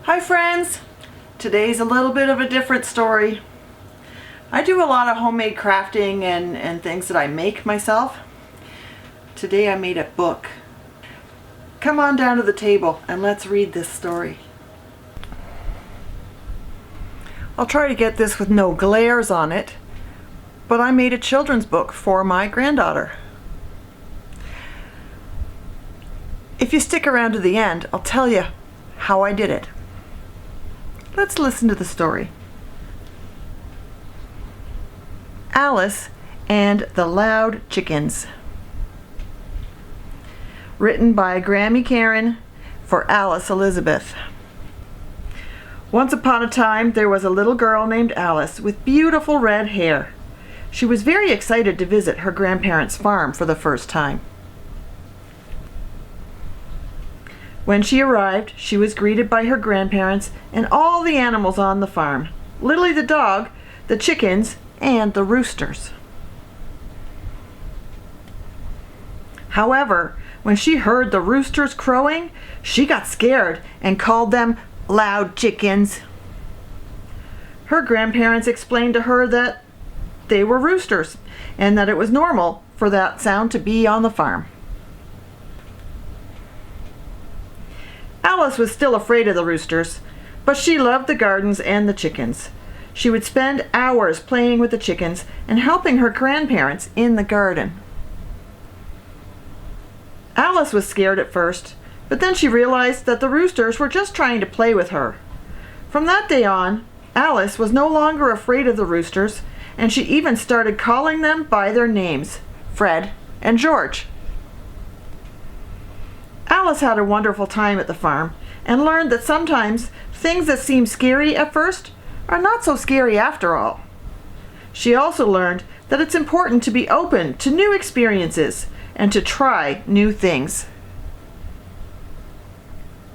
Hi friends! Today's a little bit of a different story. I do a lot of homemade crafting and things that I make myself. Today I made a book. Come on down to the table and let's read this story. I'll try to get this with no glares on it, but I made a children's book for my granddaughter. If you stick around to the end, I'll tell you how I did it. Let's listen to the story. Alice and the Loud Chickens. Written by Grammy Karen for Alice Elizabeth. Once upon a time, there was a little girl named Alice with beautiful red hair. She was very excited to visit her grandparents' farm for the first time. When she arrived, she was greeted by her grandparents and all the animals on the farm, Lily the dog, the chickens, and the roosters. However, when she heard the roosters crowing, she got scared and called them loud chickens. Her grandparents explained to her that they were roosters and that it was normal for that sound to be on the farm. Alice was still afraid of the roosters, but she loved the gardens and the chickens. She would spend hours playing with the chickens and helping her grandparents in the garden. Alice was scared at first, but then she realized that the roosters were just trying to play with her. From that day on, Alice was no longer afraid of the roosters, and she even started calling them by their names, Fred and George. Alice had a wonderful time at the farm and learned that sometimes things that seem scary at first are not so scary after all. She also learned that it's important to be open to new experiences and to try new things.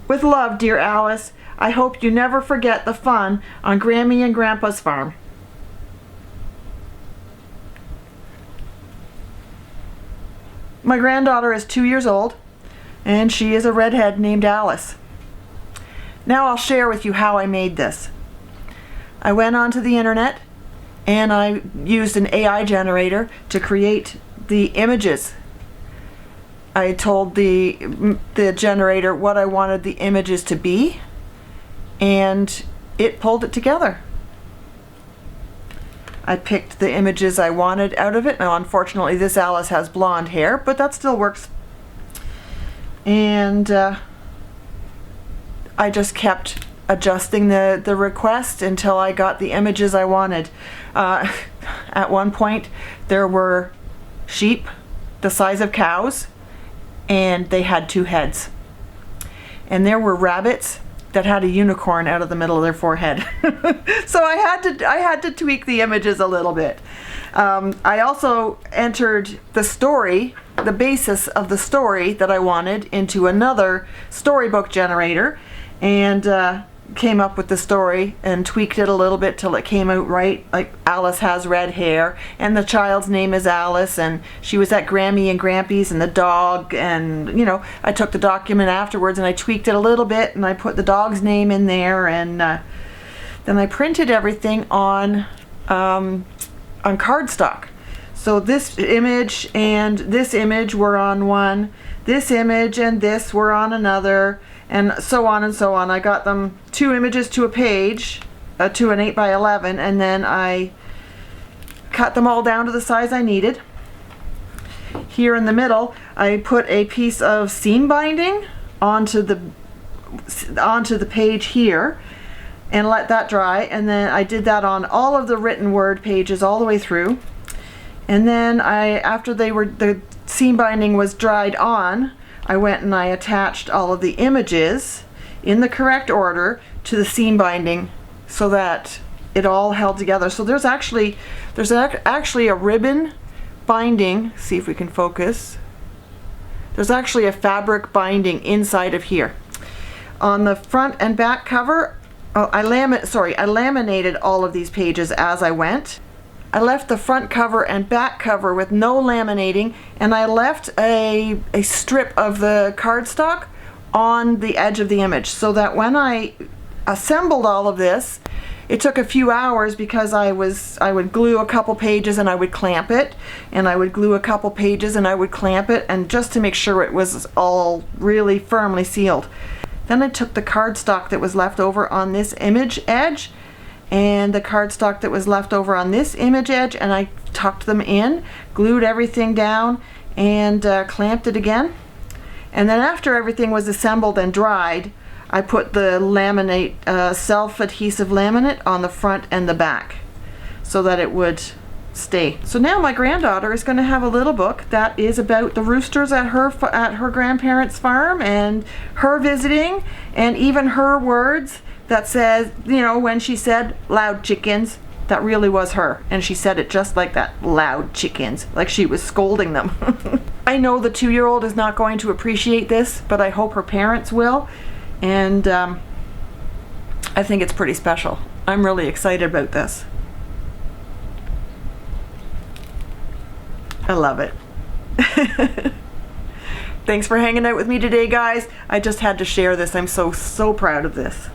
With love, dear Alice, I hope you never forget the fun on Grammy and Grandpa's farm. My granddaughter is 2 years old, and she is a redhead named Alice. Now I'll share with you how I made this. I went onto the internet and I used an AI generator to create the images. I told the generator what I wanted the images to be, and it pulled it together. I picked the images I wanted out of it. Now unfortunately this Alice has blonde hair, but that still works. And I just kept adjusting the request until I got the images I wanted. At one point there were sheep the size of cows and they had 2 heads. And there were rabbits that had a unicorn out of the middle of their forehead. So I had to tweak the images a little bit. I also entered the story, the basis of the story that I wanted, into another storybook generator, and came up with the story and tweaked it a little bit till it came out right. Like Alice has red hair and the child's name is Alice and she was at Grammy and Grampy's and the dog, and you know, I took the document afterwards and I tweaked it a little bit and I put the dog's name in there, and then I printed everything on cardstock. So this image and this image were on one, this image and this were on another, and so on and so on. I got them 2 images to a page, to an 8 by 11, and then I cut them all down to the size I needed. Here in the middle, I put a piece of seam binding onto the page here and let that dry, and then I did that on all of the written word pages all the way through. And then after the seam binding was dried on, I went and I attached all of the images in the correct order to the seam binding so that it all held together. So there's actually a ribbon binding. See if we can focus. There's actually a fabric binding inside of here. On the front and back cover, I laminated all of these pages as I went. I left the front cover and back cover with no laminating, and I left a strip of the cardstock on the edge of the image so that when I assembled all of this, it took a few hours because I would glue a couple pages and I would clamp it, and I would glue a couple pages and I would clamp it, and just to make sure it was all really firmly sealed. Then I took the cardstock that was left over on this image edge and the cardstock that was left over on this image edge, and I tucked them in, glued everything down, and clamped it again. And then after everything was assembled and dried, I put the laminate, self-adhesive laminate on the front and the back so that it would stay. So now my granddaughter is going to have a little book that is about the roosters at her grandparents' farm, and her visiting, and even her words that says, you know, when she said loud chickens, that really was her, and she said it just like that, loud chickens, like she was scolding them. I know the 2-year-old is not going to appreciate this, but I hope her parents will, and I think it's pretty special. I'm really excited about this. I love it. Thanks for hanging out with me today, guys. I just had to share this. I'm so proud of this.